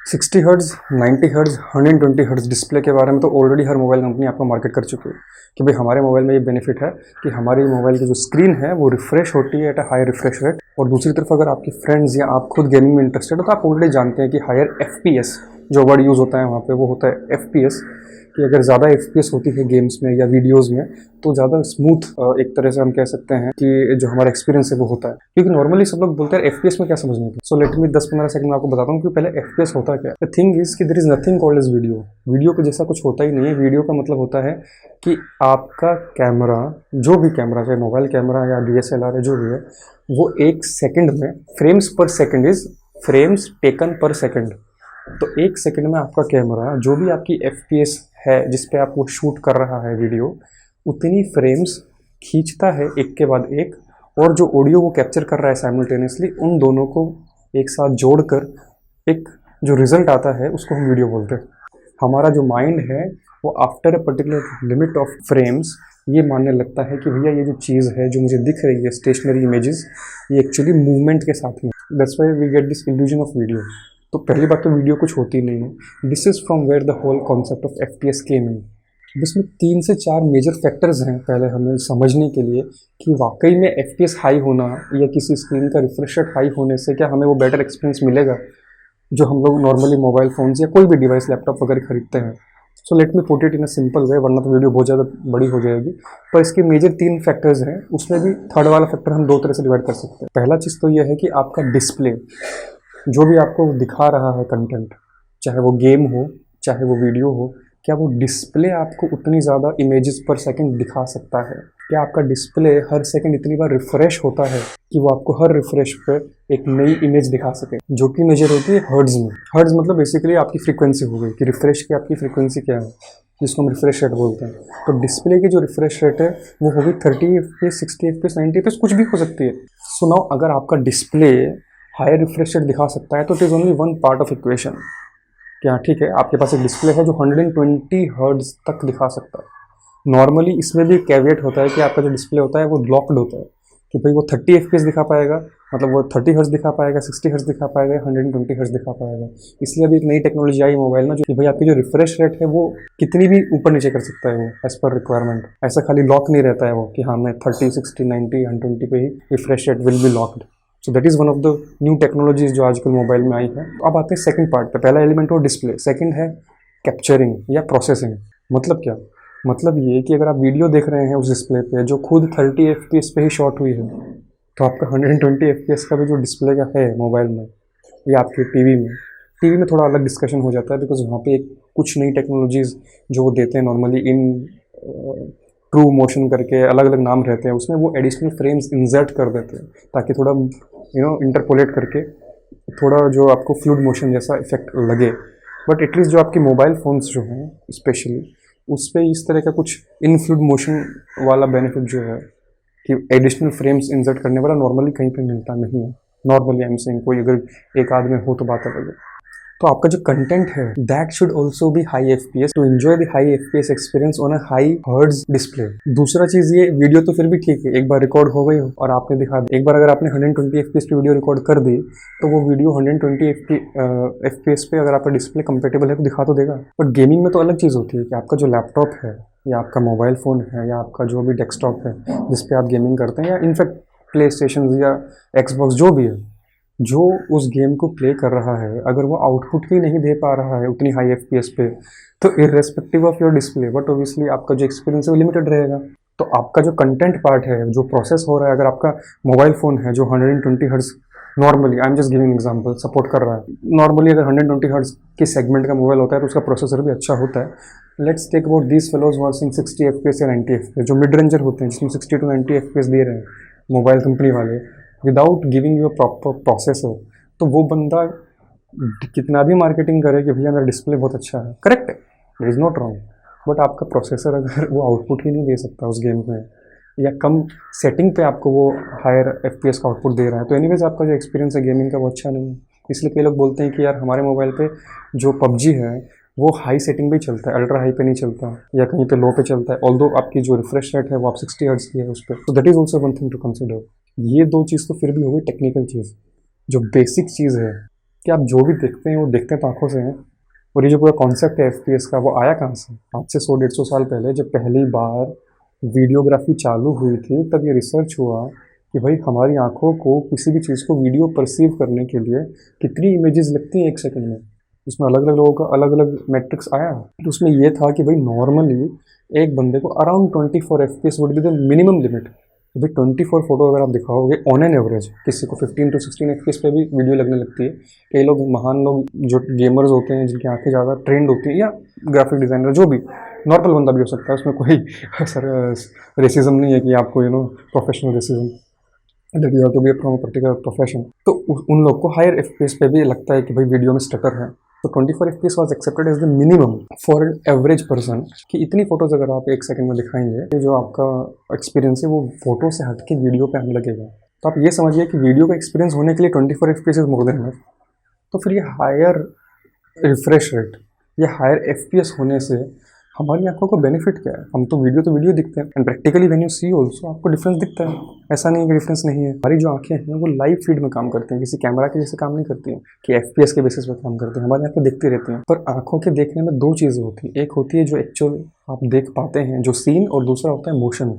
60 hertz, 90 hertz, 120 hertz display के बारे में तो ऑलरेडी हर मोबाइल कंपनी आपको मार्केट कर चुकी है कि भाई हमारे मोबाइल में ये बेनिफिट है कि हमारी मोबाइल की जो स्क्रीन है वो रिफ्रेश होती है at a high refresh rate. और दूसरी तरफ अगर आपके फ्रेंड्स या आप खुद गेमिंग में इंटरेस्टेड हो तो आप ऑलरेडी जानते हैं कि हायर FPS जो वर्ड यूज़ होता है वहाँ पे वो होता है FPS, कि अगर ज़्यादा FPS होती है गेम्स में या वीडियोज़ में तो ज़्यादा स्मूथ एक तरह से हम कह सकते हैं कि जो हमारा एक्सपीरियंस है वो होता है। क्योंकि नॉर्मली सब लोग बोलते हैं FPS में क्या समझने की। सो लेट मी 10-15 सेकंड में आपको बताता हूँ कि पहले FPS होता क्या है। द थिंग इज कि there is nothing called as video. Video के जैसा कुछ होता ही नहीं है। वीडियो का मतलब होता है कि आपका कैमरा, जो भी कैमरा, चाहे मोबाइल कैमरा या DSLR है, जो भी है, वो 1 सेकेंड में, फ्रेम्स पर सेकेंड इज फ्रेम्स टेकन पर सेकेंड, तो 1 सेकेंड में आपका कैमरा जो भी आपकी FPS है जिस पे आप वो शूट कर रहा है वीडियो, उतनी फ्रेम्स खींचता है एक के बाद एक, और जो ऑडियो वो कैप्चर कर रहा है साइमल्टेनियसली, उन दोनों को एक साथ जोड़कर एक जो रिजल्ट आता है उसको हम वीडियो बोलते हैं। हमारा जो माइंड है वो after a particular limit of frames ये मानने लगता है कि भैया ये जो चीज़ है जो मुझे दिख रही है स्टेशनरी इमेजेस, ये एक्चुअली मूवमेंट के साथ में, that's why we get this illusion of video. तो पहली बात तो वीडियो कुछ होती नहीं है। This is from where the whole concept of FPS came in. इसमें 3 से 4 मेजर फैक्टर्स हैं पहले हमें समझने के लिए कि वाकई में FPS हाई होना या किसी स्क्रीन का रिफ्रेश रेट हाई होने से क्या हमें वो बेटर एक्सपीरियंस मिलेगा जो हम लोग नॉर्मली मोबाइल फ़ोन्स या कोई भी डिवाइस, लैपटॉप वगैरह खरीदते हैं। So let me put it in a simple way, वरना तो वीडियो बहुत ज़्यादा बड़ी हो जाएगी। पर इसके मेजर 3 फैक्टर्स हैं, उसमें भी थर्ड वाला फैक्टर हम 2 तरह से डिवाइड कर सकते हैं। पहला चीज़ तो यह है कि आपका डिस्प्ले, जो भी आपको दिखा रहा है कंटेंट, चाहे वो गेम हो चाहे वो वीडियो हो, क्या वो डिस्प्ले आपको उतनी ज़्यादा इमेजेस पर सेकंड दिखा सकता है? क्या आपका डिस्प्ले हर सेकंड इतनी बार रिफ़्रेश होता है कि वो आपको हर रिफ़्रेश पे एक नई इमेज दिखा सके, जो कि मेजर होती है हर्ट्ज़ में। हर्ट्ज़ मतलब बेसिकली आपकी फ्रीक्वेंसी हो गई कि रिफ़्रेश की आपकी फ्रीक्वेंसी क्या है, जिसको हम रिफ़्रेश रेट बोलते हैं। तो डिस्प्ले की जो रिफ़्रेश रेट है वो होगी 30 FPS, 60 FPS, 90 FPS, कुछ भी हो सकती है। सो नाउ अगर आपका डिस्प्ले हायर रिफ्रेश रेट दिखा सकता है तो it is only one part of equation. क्या ठीक है, आपके पास एक डिस्प्ले है जो 120 हर्ट्ज तक दिखा सकता है। नॉर्मली इसमें भी कैविएट होता है कि आपका जो डिस्प्ले होता है वो लॉक्ड होता है कि भाई वो 30 FPS दिखा पाएगा, मतलब वो 30 हर्ट्ज दिखा पाएगा, 60 हर्ट्ज दिखा पाएगा, 120 हर्ट्ज दिखा पाएगा। इसलिए अभी एक नई टेक्नोलॉजी आई मोबाइल में जो कि भाई आपकी जो रिफ्रेश रेट है वो कितनी भी ऊपर नीचे कर सकता है वो एज पर रिक्वायरमेंट। ऐसा खाली लॉक नहीं रहता है वो कि हाँ मैं 30, 60, 90, 120 पे ही refresh rate will be locked. So that is one of the new technologies जो आजकल मोबाइल में आई है। अब आते हैं सेकंड पार्ट पे। पहला एलिमेंट हो डिस्प्ले, सेकंड है कैप्चरिंग या प्रोसेसिंग। मतलब क्या? मतलब ये कि अगर आप वीडियो देख रहे हैं उस डिस्प्ले पे जो खुद 30 FPS पे ही शॉट हुई है, तो आपका 120 FPS का भी जो डिस्प्ले का है मोबाइल में या आपके टीवी में थोड़ा अलग डिस्कशन हो जाता है, बिकॉज वहाँ पे कुछ नई टेक्नोलॉजीज़ जो वो देते हैं नॉर्मली इन ट्रू मोशन करके अलग अलग नाम रहते हैं, उसमें वो एडिशनल फ्रेम्स इंसर्ट कर देते हैं ताकि थोड़ा इंटरपोलेट करके थोड़ा जो आपको फ्लूइड मोशन जैसा इफेक्ट लगे। बट एटलीस्ट जो आपके मोबाइल फ़ोन्स जो हैं स्पेशली उस पर इस तरह का कुछ इन फ्लूइड मोशन वाला बेनिफिट जो है कि एडिशनल फ्रेम्स इंसर्ट करने वाला नॉर्मली कहीं पे मिलता नहीं है। नॉर्मली आई एम सेइंग, कोई अगर एक आदमी हो तो बात अलग है। तो आपका जो कंटेंट है that should also be high FPS to enjoy the high FPS experience on a high hertz display. दूसरा चीज़ ये, वीडियो तो फिर भी ठीक है, एक बार रिकॉर्ड हो गई और आपने दिखा दी। एक बार अगर आपने 120 FPS की वीडियो रिकॉर्ड कर दी तो वो वीडियो 120 FPS पे अगर आपका डिस्प्ले कंपेटेबल है तो दिखा तो देगा। बट गेमिंग में तो अलग चीज़ होती है कि आपका जो लैपटॉप है या आपका मोबाइल फ़ोन है या आपका जो भी डेस्कटॉप है जिस पे आप गेमिंग करते हैं, या इनफैक्ट प्ले स्टेशन या एक्सबॉक्स जो भी है, जो उस गेम को प्ले कर रहा है, अगर वो आउटपुट ही नहीं दे पा रहा है उतनी हाई FPS पे, तो irrespective of your display but obviously आपका जो एक्सपीरियंस है वो लिमिटेड रहेगा। तो आपका जो कंटेंट पार्ट है जो प्रोसेस हो रहा है, अगर आपका मोबाइल फ़ोन है जो 120 hertz normally, I am just giving example, support कर रहा है, नॉर्मली अगर 120 हर्ट्ज के सेगमेंट का मोबाइल होता है तो उसका प्रोसेसर भी अच्छा होता है। Let's take about these fellows who are seeing 60 FPS या 90 FPS, जो मिड रेंजर होते हैं जिसमें 60 to 90 FPS दे रहे हैं मोबाइल कंपनी वाले without giving you a proper processor. तो वो बंदा कितना भी मार्केटिंग करे कि भैया मेरा डिस्प्ले बहुत अच्छा है, करेक्ट है, it is not wrong, but आपका प्रोसेसर अगर वो आउटपुट ही नहीं दे सकता उस गेम में या कम सेटिंग पे आपको वो हायर FPS का आउटपुट दे रहा है, तो एनीवेज आपका जो एक्सपीरियंस है गेमिंग का वो अच्छा नहीं है। इसलिए कई लोग बोलते हैं कि यार हमारे मोबाइल पे जो PUBG है वो हाई सेटिंग पे ही चलता है, अल्ट्रा हाई पे नहीं चलता या कहीं पे लो पे चलता है, ऑल्दो आपकी जो रिफ्रेश रेट है वो आप 60 हर्ट्ज की है उस पर। तो that is also one thing to consider. ये 2 चीज़ तो फिर भी हो गई टेक्निकल चीज़। जो बेसिक चीज़ है कि आप जो भी देखते हैं वो देखते हैं तो आंखों से हैं। और ये जो पूरा कॉन्सेप्ट है एफपीएस का, वो आया कहाँ से? आज से 100-150 साल पहले जब पहली बार वीडियोग्राफी चालू हुई थी, तब ये रिसर्च हुआ कि भाई हमारी आंखों को किसी भी चीज़ को वीडियो परसीव करने के लिए कितनी इमेजेस लगती हैं 1 सेकंड में। उसमें अलग अलग लोगों का अलग अलग मैट्रिक्स आया। तो उसमें ये था कि भाई नॉर्मली एक बंदे को around 24 FPS would be the minimum limit. भाई 24 फोटो अगर आप दिखाओगे ऑन एन एवरेज, किसी को 15 to 16 FPS पे भी वीडियो लगने लगती है। कई लोग, महान लोग जो गेमर्स होते हैं, जिनकी आंखें ज़्यादा ट्रेंड होती हैं, या ग्राफिक डिज़ाइनर, जो भी नॉर्मल बंदा भी हो सकता है, उसमें कोई सर रेसिज्म नहीं है कि आपको professional racism, that you have to be from particular profession. तो उन लोग को हायर FPS पे भी लगता है कि भाई वीडियो में स्टटर है। तो 24 FPS was accepted as the minimum for an average person, कि इतनी फोटोज अगर आप 1 सेकंड में दिखाएंगे तो जो आपका एक्सपीरियंस है वो फोटो से हट के वीडियो पे आने लगेगा। तो आप ये समझिए कि वीडियो का एक्सपीरियंस होने के लिए 24 FPS is more than enough. तो फिर ये हायर रिफ्रेश रेट या हायर FPS होने से हमारी आंखों को बेनिफिट क्या है? हम तो वीडियो दिखते हैं, and practically when you see also आपको डिफरेंस दिखता है। ऐसा नहीं है कि डिफरेंस नहीं है। हमारी जो आंखें हैं वो लाइव फीड में काम करती हैं, किसी कैमरा के जैसे काम नहीं करती हैं कि FPS के बेसिस पर काम करती हैं। हमारी आंखें देखती रहती हैं। पर आंखों के देखने में दो चीज़ें होती हैं। एक होती है जो एक्चुअल आप देख पाते हैं, जो सीन, और दूसरा होता है मोशन।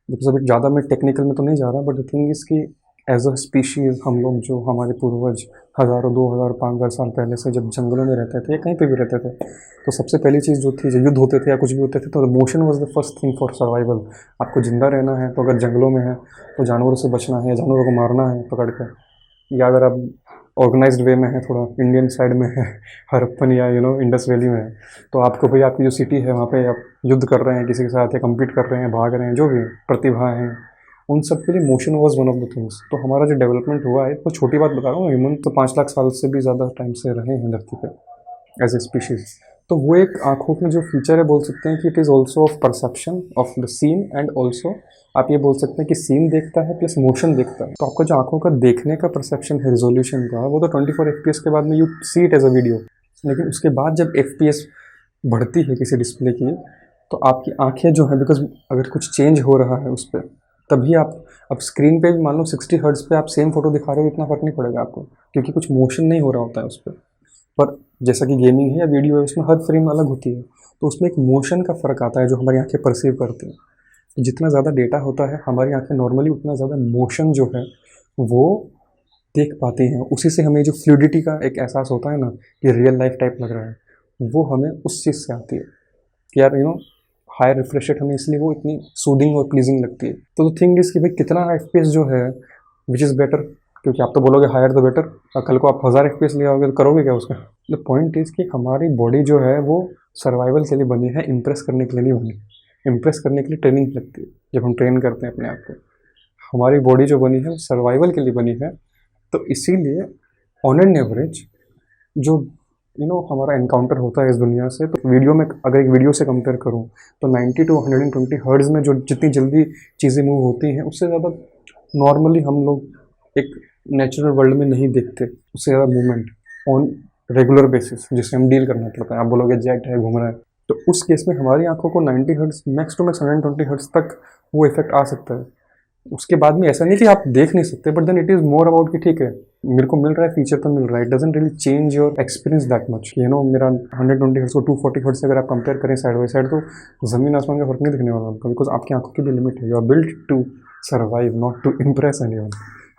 बिकॉज अभी ज़्यादा मैं टेक्निकल में तो नहीं जा रहा, बट द थिंग इज़ कि एज अ स्पीशीज़ हम लोग, जो हमारे पूर्वज हज़ारों 2000 5000 साल पहले से जब जंगलों में रहते थे या कहीं पे भी रहते थे, तो सबसे पहली चीज़ जो थी, जो युद्ध होते थे या कुछ भी होते थे, तो motion was the first thing for survival. आपको जिंदा रहना है तो अगर जंगलों में है तो जानवरों से बचना है, जानवरों को मारना है पकड़ कर, या अगर आप ऑर्गेनाइज्ड वे में है, थोड़ा इंडियन साइड में है, हरप्पन या इंडस वैली में है, तो आपको भाई आपकी जो सिटी है वहाँ पे आप युद्ध कर रहे हैं किसी के साथ, या कम्पीट कर रहे हैं, भाग रहे हैं, जो भी प्रतिभा है, उन सब के लिए motion was one of the things. तो हमारा जो डेवलपमेंट हुआ है, तो छोटी बात बता रहा हूँ, ह्यूमन तो 5 लाख साल से भी ज़्यादा टाइम से रहे हैं धरती पे एज ए स्पीशीज। तो वो एक आंखों के जो फीचर है, बोल सकते हैं कि it is also of perception of the scene, and also आप ये बोल सकते हैं कि सीन देखता है प्लस मोशन देखता है। तो आपका जो आंखों का देखने का परसेप्शन है रिजोल्यूशन का, वो तो 24 FPS के बाद में you see it as a video. लेकिन उसके बाद जब FPS बढ़ती है किसी डिस्प्ले की, तो आपकी आंखें जो है, बिकॉज अगर कुछ चेंज हो रहा है उस पर, तभी आप अब स्क्रीन पे भी मान लो 60 हर्ट्ज पे आप सेम फोटो दिखा रहे हो, इतना फर्क नहीं पड़ेगा आपको, क्योंकि कुछ मोशन नहीं हो रहा होता है उस पर जैसा कि गेमिंग है या वीडियो है, उसमें हर फ्रेम अलग होती है, तो उसमें एक मोशन का फ़र्क आता है जो हमारी आंखें परसीव करती हैं। तो जितना ज़्यादा डेटा होता है, हमारी आंखें नॉर्मली उतना ज़्यादा मोशन जो है वो देख पाती हैं। उसी से हमें जो फ्लूइडिटी का एक एहसास होता है ना, कि रियल लाइफ टाइप लग रहा है, वो हमें उस चीज़ से आती है कि यार हायर रिफ्रेश रेट हमें इसलिए वो इतनी सूदिंग और प्लीजिंग लगती है। तो द थिंग इज़ कि भाई कितना FPS जो है विच इज़ बेटर, क्योंकि आप तो बोलोगे हायर द बेटर, कल को आप 1000 FPS ले आओगे तो करोगे क्या उसका? द पॉइंट इज़ कि हमारी बॉडी जो है वो सर्वाइवल के लिए बनी है, इम्प्रेस करने के लिए नहीं बनी। इम्प्रेस करने के लिए ट्रेनिंग लगती है, जब हम ट्रेन करते हैं अपने आप को। हमारी बॉडी जो बनी है वो सर्वाइवल के लिए बनी है। तो इसीलिए ऑन एन एवरेज जो हमारा एनकाउंटर होता है इस दुनिया से, तो वीडियो में अगर एक वीडियो से कंपेयर करूं तो 90 to 120 हर्ट्ज में जो जितनी जल्दी चीज़ें मूव होती हैं, उससे ज़्यादा नॉर्मली हम लोग एक नेचुरल वर्ल्ड में नहीं देखते उससे ज़्यादा मूवमेंट ऑन रेगुलर बेसिस, जिससे हम डील करना पड़ता है। आप बोलोगे जेट है, घूम रहा है, तो उस केस में हमारी आंखों को 90 hertz max to max 120 hertz तक वो इफेक्ट आ सकता है। उसके बाद में ऐसा नहीं कि आप देख नहीं सकते, but then it is more about कि ठीक है मेरे को मिल रहा है, फीचर तो मिल रहा है, it doesn't really change your experience that much. मेरा 120 हर्ट्ज को 240 हर्ट्ज से अगर आप कंपेयर करें साइड बाई साइड, तो ज़मीन आसमान का फर्क नहीं दिखने वाला आपको, बिकॉज आपकी आंखों की भी लिमिट है। You are built to survive, not to impress anyone.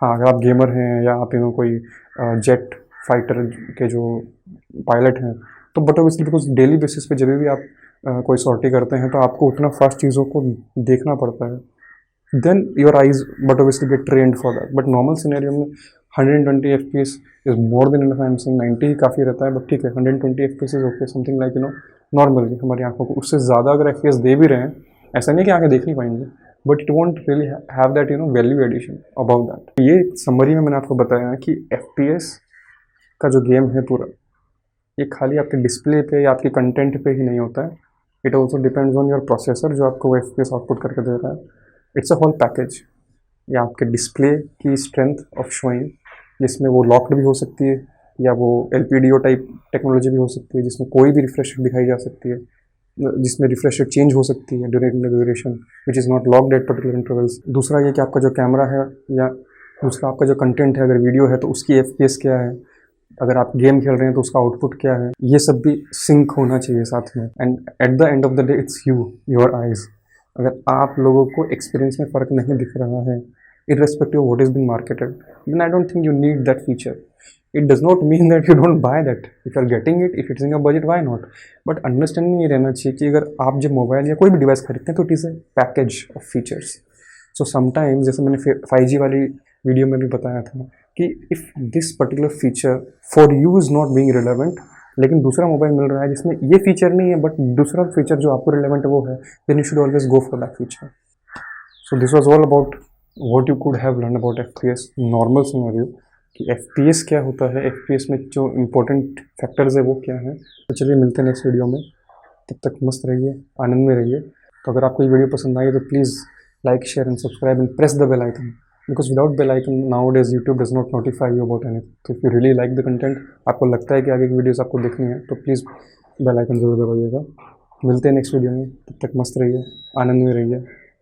हाँ, अगर आप गेमर हैं या आप कोई जेट फाइटर के जो पायलट हैं, तो but obviously because daily basis पे जब भी आप कोई सॉर्टी करते हैं, तो आपको उतना फास्ट चीज़ों को देखना पड़ता है, then your eyes but obviously get trained for that. But normal scenario में 120 FPS is more than enough. I'm saying 90 ही काफ़ी रहता है, बट ठीक है 120 FPS is okay, something like normally हमारी आंखों को उससे ज़्यादा अगर FPS दे भी रहे हैं, ऐसा नहीं कि आंखें देख नहीं पाएंगे, but it won't really have that value addition about that. ये समरी में मैंने आपको बताया है कि FPS का जो गेम है पूरा, ये खाली आपके डिस्प्ले पे या आपके कंटेंट पे ही नहीं होता है। It also depends on your processor जो आपको वो FPS आउटपुट करके दे रहा है। It's a whole package. या आपके डिस्प्ले की स्ट्रेंथ ऑफ शोइंग, जिसमें वो लॉक्ड भी हो सकती है, या वो LPDO टाइप टेक्नोलॉजी भी हो सकती है, जिसमें कोई भी रिफ्रेश दिखाई जा सकती है, जिसमें रिफ्रेश रेट चेंज हो सकती है during the duration which is not locked at particular intervals. दूसरा ये कि आपका जो कैमरा है या दूसरा आपका जो कंटेंट है, अगर वीडियो है तो उसकी FPS क्या है, अगर आप गेम खेल रहे हैं तो उसका आउटपुट क्या है, ये सब भी सिंक होना चाहिए साथ में। And at the end of the day it's you, your eyes. अगर आप लोगों को एक्सपीरियंस में फ़र्क नहीं दिख रहा है irrespective of what is being marketed, then I don't think you need that feature. It does not mean that you don't buy that. If you are getting it, if it's in your budget, why not? But understanding ये रहना चाहिए कि अगर आप जब mobile या कोई भी डिवाइस खरीदते हैं तो it is a package of features. So sometimes, जैसे मैंने 5G वाली वीडियो में भी बताया था कि if this particular feature for you is not being relevant, लेकिन दूसरा मोबाइल मिल रहा है जिसमें ये फीचर नहीं है बट दूसरा फीचर जो आपको रिलेवेंट है वो है, then you should always go for that feature. So this was all about what you could have learned about FPS normal scenario, कि FPS क्या होता है, FPS में जो इम्पोर्टेंट फैक्टर्स है वो क्या है। तो चलिए मिलते हैं नेक्स्ट वीडियो में, तब तक मस्त रहिए, आनंद में रहिए। तो अगर आपको ये वीडियो पसंद आई तो please like, share and subscribe and press the bell icon, because without bell icon nowadays YouTube does not notify you about anything. तो if you really like the content, आपको लगता है कि आगे की वीडियोज़ आपको देखनी है, तो प्लीज़ बेल आइकन ज़रूर दबाइएगा। मिलते हैं नेक्स्ट वीडियो में, तब तक मस्त रहिए, आनंद में रहिए।